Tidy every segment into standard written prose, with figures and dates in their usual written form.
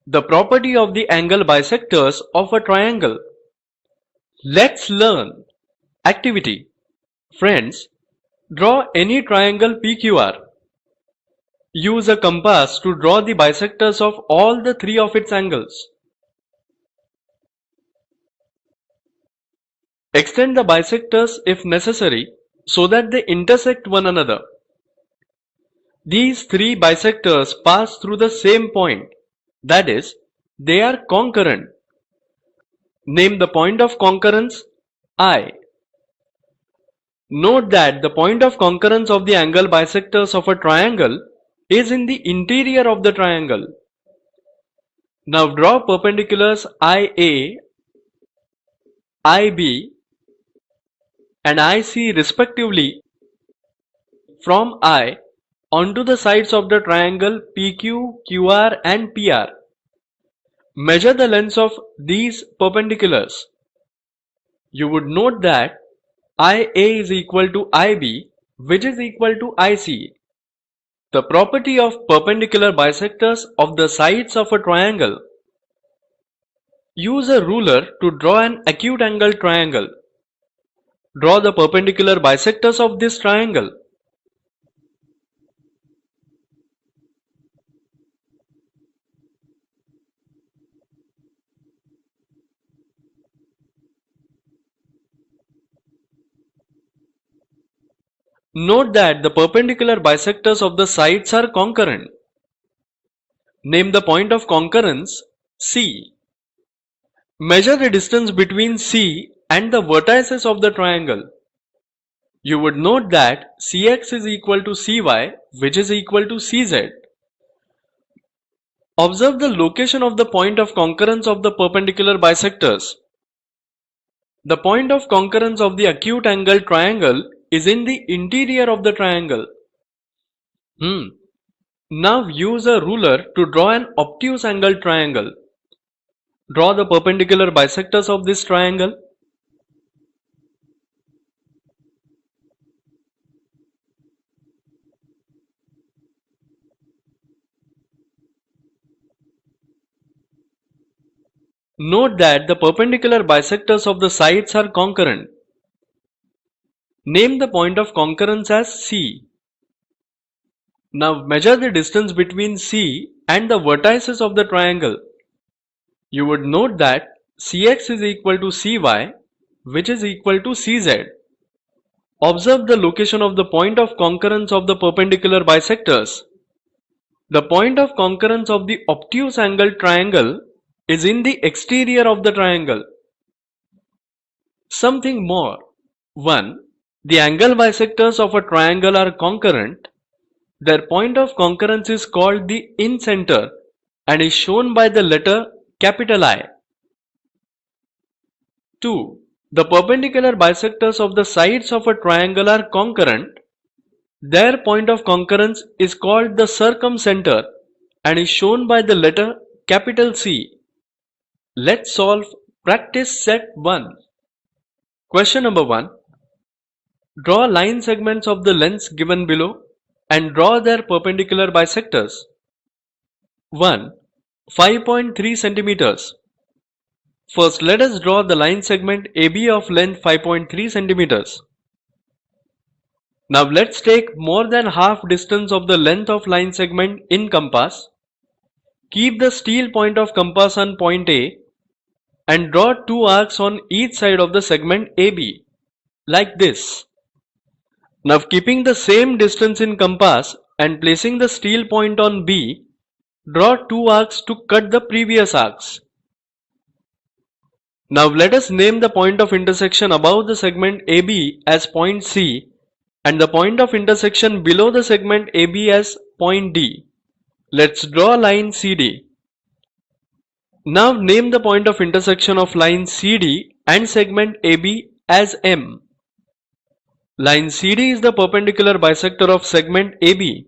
The property of the angle bisectors of a triangle. Let's learn. Activity. Friends, draw any triangle PQR. Use a compass to draw the bisectors of all the three of its angles. Extend the bisectors if necessary so that they intersect one another. These three bisectors pass through the same point, that is, they are concurrent. Name the point of concurrence I. Note that the point of concurrence of the angle bisectors of a triangle is in the interior of the triangle. Now draw perpendiculars IA, IB and IC respectively from I onto the sides of the triangle PQ, QR and PR. Measure the lengths of these perpendiculars. You would note that IA is equal to IB, which is equal to IC. The property of perpendicular bisectors of the sides of a triangle. Use a ruler to draw an acute angle triangle. Draw the perpendicular bisectors of this triangle. Note that the perpendicular bisectors of the sides are concurrent. Name the point of concurrence C. Measure the distance between C and the vertices of the triangle. You would note that Cx is equal to Cy, which is equal to Cz. Observe the location of the point of concurrence of the perpendicular bisectors. The point of concurrence of the acute angle triangle is in the interior of the triangle. Now use a ruler to draw an obtuse angle triangle. Draw the perpendicular bisectors of this triangle. Note that the perpendicular bisectors of the sides are concurrent. Name the point of concurrence as C. Now measure the distance between C and the vertices of the triangle. You would note that Cx is equal to Cy, which is equal to Cz. Observe the location of the point of concurrence of the perpendicular bisectors. The point of concurrence of the obtuse angle triangle is in the exterior of the triangle. Something more. 1. The angle bisectors of a triangle are concurrent. Their point of concurrence is called the incenter and is shown by the letter capital I. 2. The perpendicular bisectors of the sides of a triangle are concurrent. Their point of concurrence is called the circumcenter and is shown by the letter capital C. Let's solve practice set 1. Question number 1. Draw line segments of the lengths given below and draw their perpendicular bisectors. 1. 5.3 centimeters. First, let us draw the line segment AB of length 5.3 centimeters. Now let's take more than half distance of the length of line segment in compass. Keep the steel point of compass on point A and draw two arcs on each side of the segment AB, like this. Now keeping the same distance in compass and placing the steel point on B, draw two arcs to cut the previous arcs. Now let us name the point of intersection above the segment AB as point C and the point of intersection below the segment AB as point D. Let's draw line CD. Now name the point of intersection of line CD and segment AB as M. Line CD is the perpendicular bisector of segment AB.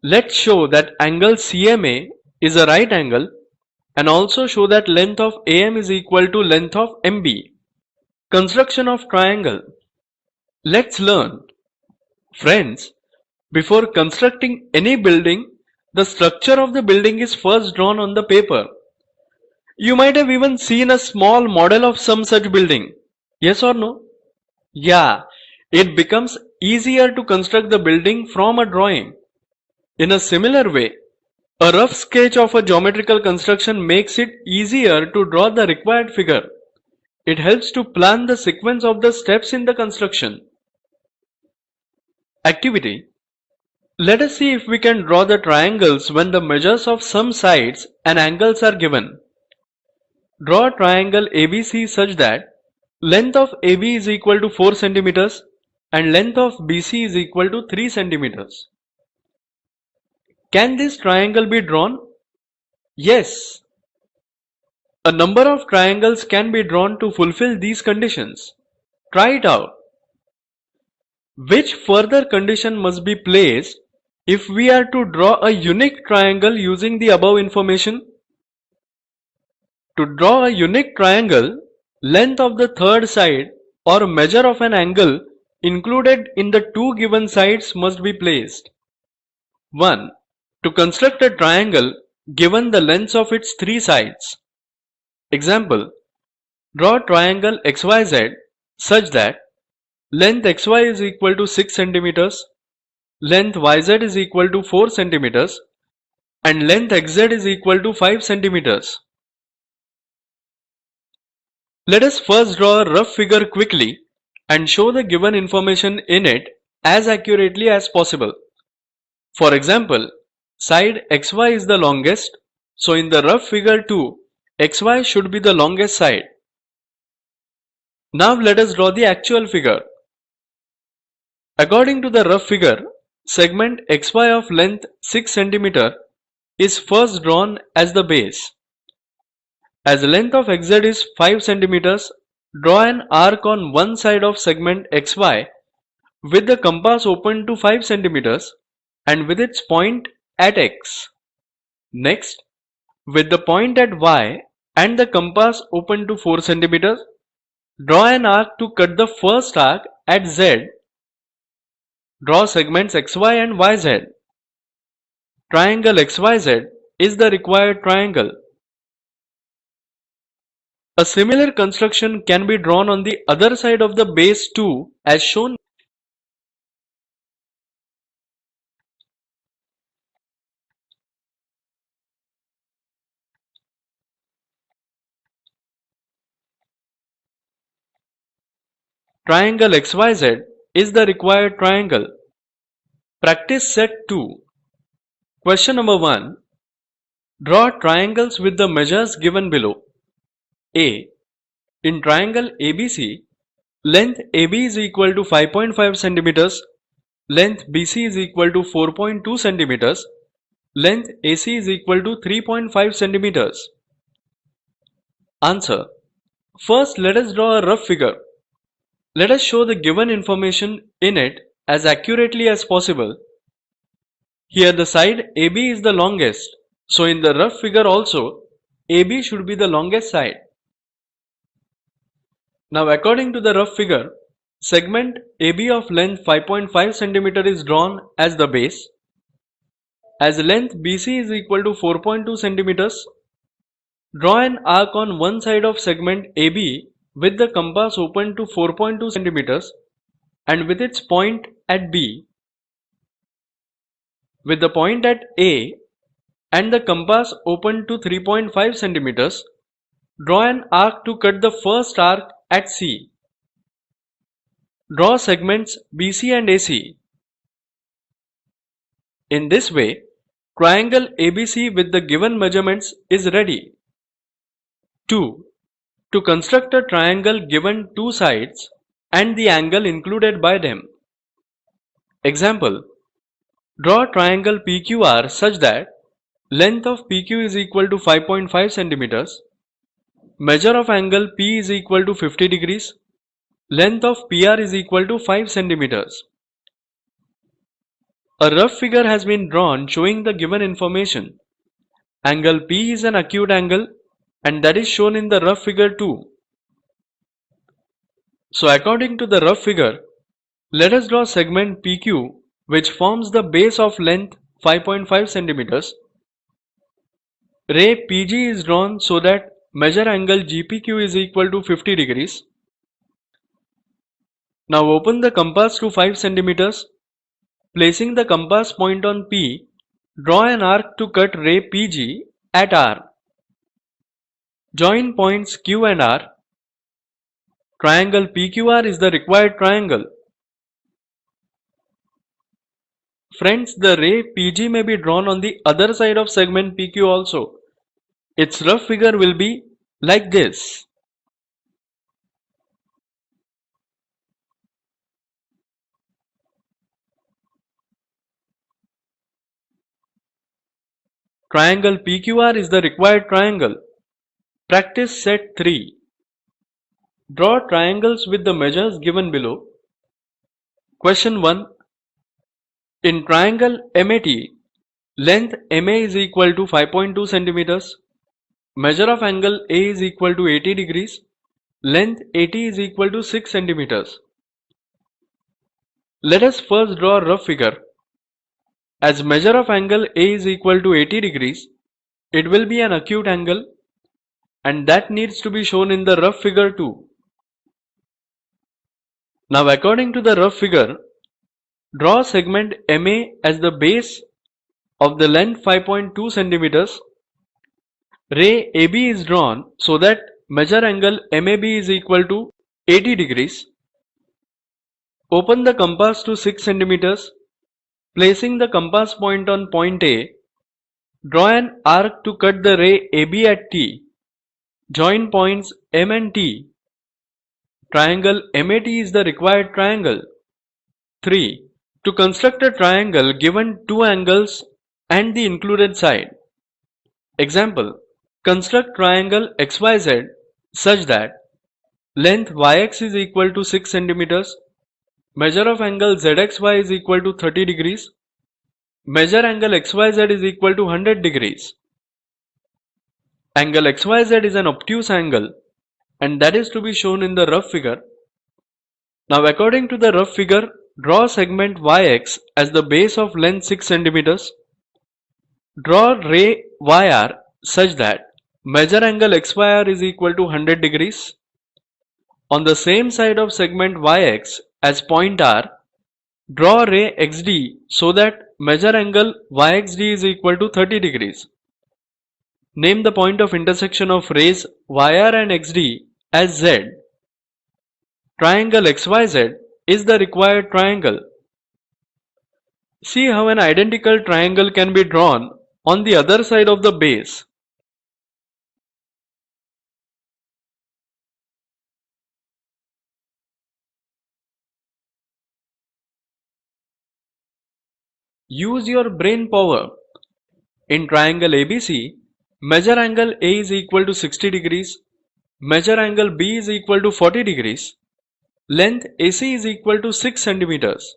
Let's show that angle CMA is a right angle and also show that length of AM is equal to length of MB. Construction of triangle. Let's learn. Friends, before constructing any building, the structure of the building is first drawn on the paper. You might have even seen a small model of some such building. Yes or no? Yeah, it becomes easier to construct the building from a drawing. In a similar way, a rough sketch of a geometrical construction makes it easier to draw the required figure. It helps to plan the sequence of the steps in the construction. Activity. Let us see if we can draw the triangles when the measures of some sides and angles are given. Draw a triangle ABC such that length of AB is equal to 4 cm and length of BC is equal to 3 cm. Can this triangle be drawn? Yes. A number of triangles can be drawn to fulfill these conditions. Try it out. Which further condition must be placed if we are to draw a unique triangle using the above information? To draw a unique triangle, length of the third side or measure of an angle included in the two given sides must be placed. 1. To construct a triangle given the lengths of its three sides. Example, draw triangle XYZ such that length XY is equal to 6 cm, length YZ is equal to 4 cm and length XZ is equal to 5 cm. Let us first draw a rough figure quickly and show the given information in it as accurately as possible. For example, side XY is the longest, so in the rough figure 2, XY should be the longest side. Now let us draw the actual figure. According to the rough figure, segment XY of length 6 cm is first drawn as the base. As the length of XZ is 5 cm, draw an arc on one side of segment XY with the compass open to 5 cm and with its point at X. Next, with the point at Y and the compass open to 4 cm, draw an arc to cut the first arc at Z. Draw segments XY and YZ. Triangle XYZ is the required triangle. A similar construction can be drawn on the other side of the base too, as shown. Triangle XYZ is the required triangle. Practice set 2. Question number 1. Draw triangles with the measures given below. A. In triangle ABC, length AB is equal to 5.5 cm, length BC is equal to 4.2 cm, length AC is equal to 3.5 cm. Answer. First, let us draw a rough figure. Let us show the given information in it as accurately as possible. Here the side AB is the longest, so in the rough figure also, AB should be the longest side. Now according to the rough figure, segment AB of length 5.5 cm is drawn as the base. As length BC is equal to 4.2 cm, draw an arc on one side of segment AB with the compass open to 4.2 cm and with its point at B. With the point at A and the compass open to 3.5 cm, draw an arc to cut the first arc at C. Draw segments BC and AC. In this way, triangle ABC with the given measurements is ready. 2. To construct a triangle given two sides and the angle included by them. Example, draw triangle PQR such that length of PQ is equal to 5.5 cm, measure of angle P is equal to 50 degrees, length of PR is equal to 5 cm. A rough figure has been drawn showing the given information. Angle P is an acute angle and that is shown in the rough figure too. So according to the rough figure, let us draw segment PQ which forms the base of length 5.5 centimeters. Ray PG is drawn so that measure angle GPQ is equal to 50 degrees. Now open the compass to 5 centimeters. Placing the compass point on P, draw an arc to cut ray PG at R. Join points Q and R. Triangle PQR is the required triangle. Friends, the ray PG may be drawn on the other side of segment PQ also. Its rough figure will be like this. Triangle PQR is the required triangle. Practice set 3. Draw triangles with the measures given below. Question 1. In triangle MAT, length MA is equal to 5.2 centimeters. Measure of angle A is equal to 80 degrees. Length AT is equal to 6 centimeters. Let us first draw a rough figure. As measure of angle A is equal to 80 degrees, it will be an acute angle, and that needs to be shown in the rough figure too. Now according to the rough figure, draw segment MA as the base of the length 5.2 centimeters. Ray AB is drawn so that measure angle MAB is equal to 80 degrees. Open the compass to 6 centimeters. Placing the compass point on point A, draw an arc to cut the ray AB at T. Join points M and T. Triangle MAT is the required triangle. 3. To construct a triangle given two angles and the included side. Example, construct triangle XYZ such that length YX is equal to 6 centimeters. Measure of angle ZXY is equal to 30 degrees. Measure angle XYZ is equal to 100 degrees. Angle XYZ is an obtuse angle, and that is to be shown in the rough figure. Now according to the rough figure, draw segment YX as the base of length 6 centimeters. Draw ray YR such that measure angle XYR is equal to 100 degrees. On the same side of segment YX as point R, draw ray XD so that measure angle YXD is equal to 30 degrees. Name the point of intersection of rays YR and XD as Z. Triangle XYZ is the required triangle. See how an identical triangle can be drawn on the other side of the base. Use your brain power. In triangle ABC, measure angle A is equal to 60 degrees, measure angle B is equal to 40 degrees, length AC is equal to 6 centimeters.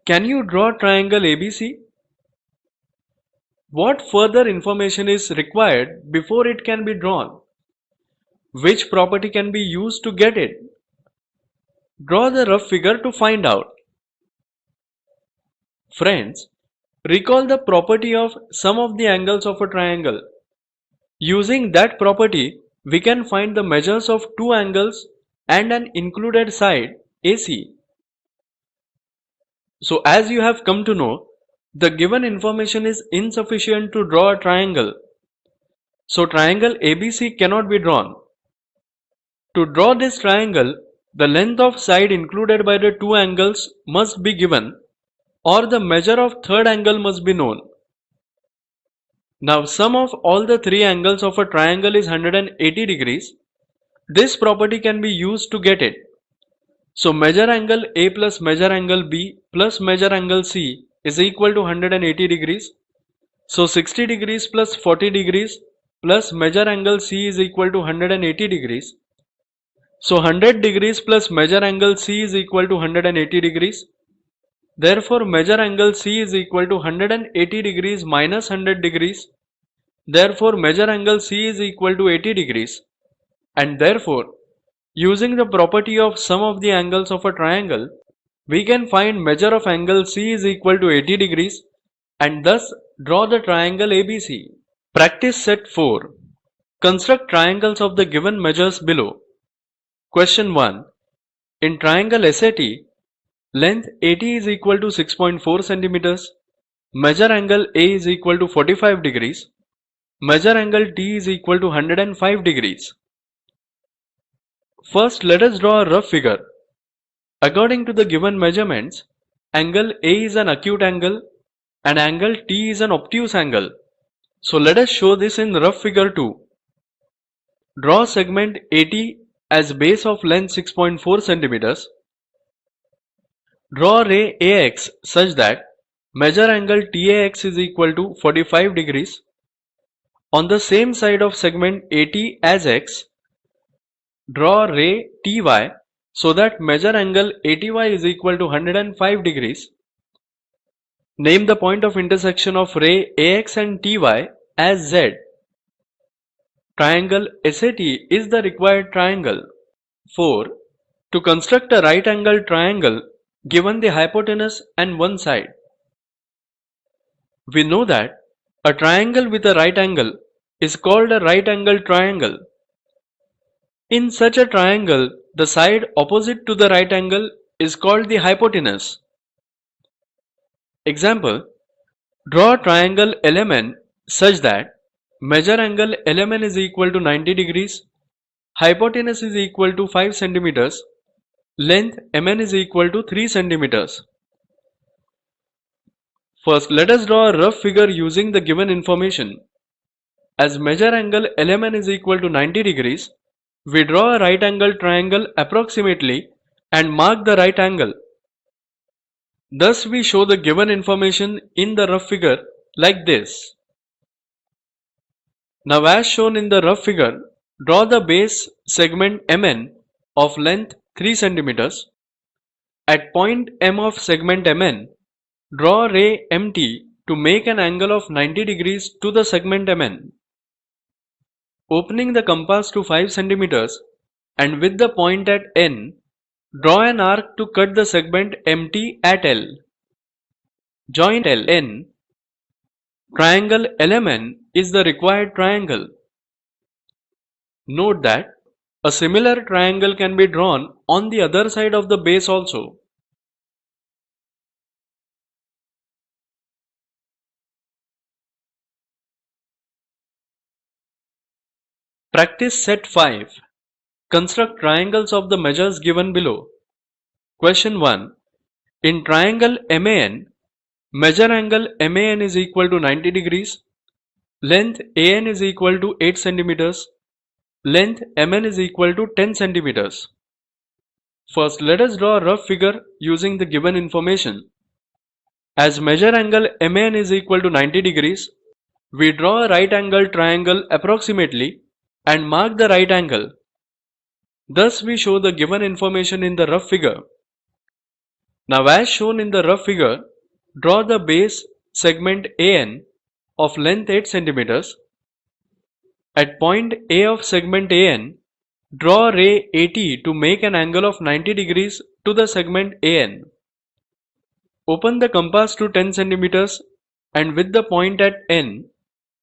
Can you draw triangle ABC? What further information is required before it can be drawn? Which property can be used to get it? Draw the rough figure to find out. Friends, recall the property of sum of the angles of a triangle. Using that property, we can find the measures of two angles and an included side AC. So as you have come to know, the given information is insufficient to draw a triangle. So triangle ABC cannot be drawn. To draw this triangle, the length of side included by the two angles must be given, or the measure of third angle must be known. Now sum of all the three angles of a triangle is 180 degrees. This property can be used to get it. So measure angle A plus measure angle B plus measure angle C is equal to 180 degrees. So 60 degrees plus 40 degrees plus measure angle C is equal to 180 degrees. So 100 degrees plus measure angle C is equal to 180 degrees. Therefore measure angle C is equal to 180 degrees minus 100 degrees. Therefore measure angle C is equal to 80 degrees. And therefore, using the property of sum of the angles of a triangle, we can find measure of angle C is equal to 80 degrees and thus draw the triangle ABC. Practice set 4. Construct triangles of the given measures below. Question 1. In triangle SAT, length AT is equal to 6.4 centimeters, measure angle A is equal to 45 degrees, measure angle T is equal to 105 degrees. First, let us draw a rough figure. According to the given measurements, angle A is an acute angle and angle T is an obtuse angle. So let us show this in rough figure 2. Draw segment AT as base of length 6.4 centimeters. Draw ray AX such that measure angle TAX is equal to 45 degrees. On the same side of segment AT as X, draw ray TY so that measure angle ATY is equal to 105 degrees. Name the point of intersection of ray AX and TY as Z. Triangle SAT is the required triangle. 4. To construct a right angled triangle given the hypotenuse and one side. We know that a triangle with a right angle is called a right angled triangle. In such a triangle, the side opposite to the right angle is called the hypotenuse. Example, draw a triangle LMN such that measure angle LMN is equal to 90 degrees, hypotenuse is equal to 5 centimeters, length MN is equal to 3 centimeters. First, let us draw a rough figure using the given information. As measure angle LMN is equal to 90 degrees, we draw a right angle triangle approximately and mark the right angle. Thus, we show the given information in the rough figure like this. Now, as shown in the rough figure, draw the base segment MN of length 3 cm. At point M of segment MN, draw ray MT to make an angle of 90 degrees to the segment MN. Opening the compass to 5 cm and with the point at N, draw an arc to cut the segment MT at L. Join LN. Triangle LMN is the required triangle. Note that a similar triangle can be drawn on the other side of the base also. Practice set 5. Construct triangles of the measures given below. Question 1. In triangle MAN, measure angle MAN is equal to 90 degrees, length AN is equal to 8 centimeters, length MN is equal to 10 centimeters. First, let us draw a rough figure using the given information. As measure angle MAN is equal to 90 degrees, we draw a right angle triangle approximately and mark the right angle. Thus, we show the given information in the rough figure. Now, as shown in the rough figure, draw the base segment AN of length 8 cm. At point A of segment AN, draw ray AT to make an angle of 90 degrees to the segment AN. Open the compass to 10 cm and with the point at N,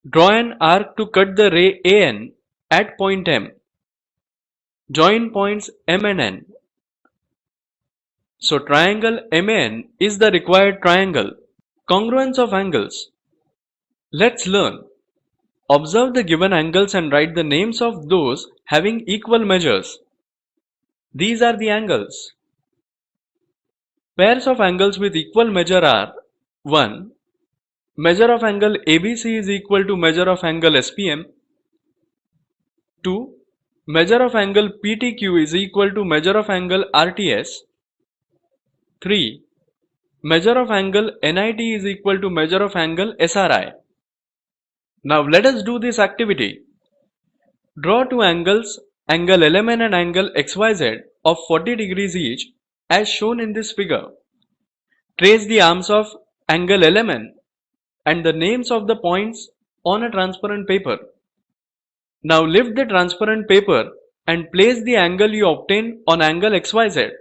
draw an arc to cut the ray AN at point M. Join points M and N. So triangle MAN is the required triangle. Congruence of angles. Let's learn. Observe the given angles and write the names of those having equal measures. These are the angles. Pairs of angles with equal measure are 1. Measure of angle ABC is equal to measure of angle SPM. 2. Measure of angle PTQ is equal to measure of angle RTS. 3. Measure of angle NIT is equal to measure of angle SRI. Now let us do this activity. Draw two angles, angle LMN and angle XYZ of 40 degrees each as shown in this figure. Trace the arms of angle LMN and the names of the points on a transparent paper. Now lift the transparent paper and place the angle you obtain on angle XYZ.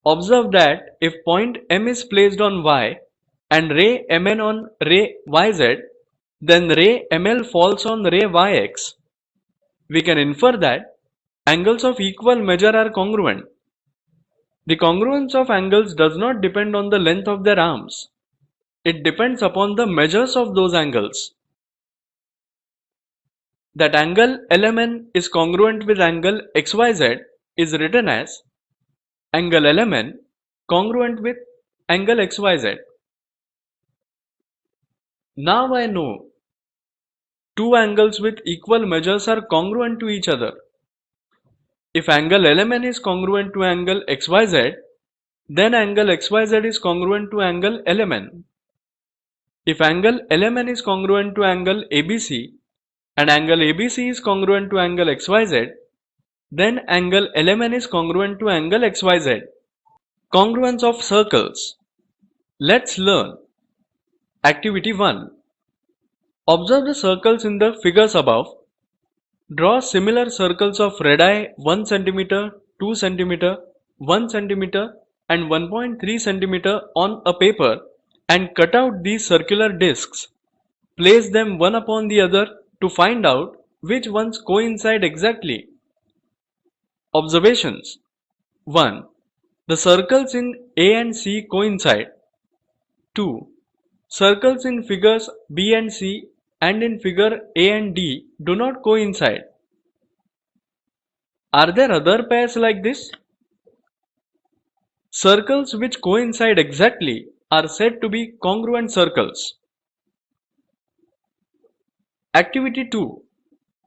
Observe that if point M is placed on Y, and ray Mn on ray Yz, then ray Ml falls on ray Yx, we can infer that angles of equal measure are congruent. The congruence of angles does not depend on the length of their arms. It depends upon the measures of those angles. That angle LMN is congruent with angle XYZ is written as angle LMN congruent with angle XYZ. Now I know two angles with equal measures are congruent to each other. If angle LMN is congruent to angle XYZ, then angle XYZ is congruent to angle LMN. If angle LMN is congruent to angle ABC and angle ABC is congruent to angle XYZ, then angle LMN is congruent to angle XYZ. Congruence of circles. Let's learn. Activity 1. Observe the circles in the figures above. Draw similar circles of radii 1 cm, 2 cm, 1 cm and 1.3 cm on a paper and cut out these circular discs. Place them one upon the other to find out which ones coincide exactly. Observations. 1. The circles in A and C coincide. 2. Circles in figures B and C and in figure A and D do not coincide. Are there other pairs like this? Circles which coincide exactly are said to be congruent circles. Activity 2.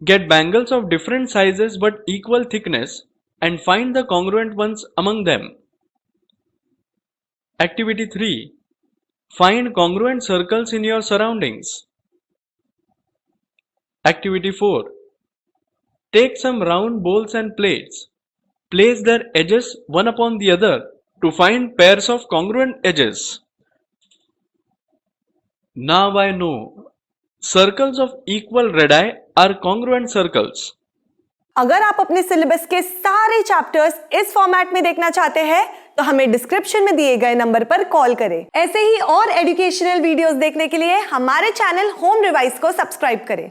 Get bangles of different sizes but equal thickness and find the congruent ones among them. Activity 3. Find congruent circles in your surroundings. Activity 4. Take some round bowls and plates. Place their edges one upon the other to find pairs of congruent edges. Now I know circles of equal radii are congruent circles. अगर आप अपने syllabus के सारे chapters इस format में देखना चाहते हैं तो हमें डिस्क्रिप्शन में दिए गए नंबर पर कॉल करें। ऐसे ही और एजुकेशनल वीडियोस देखने के लिए हमारे चैनल होम रिवाइज को सब्सक्राइब करें।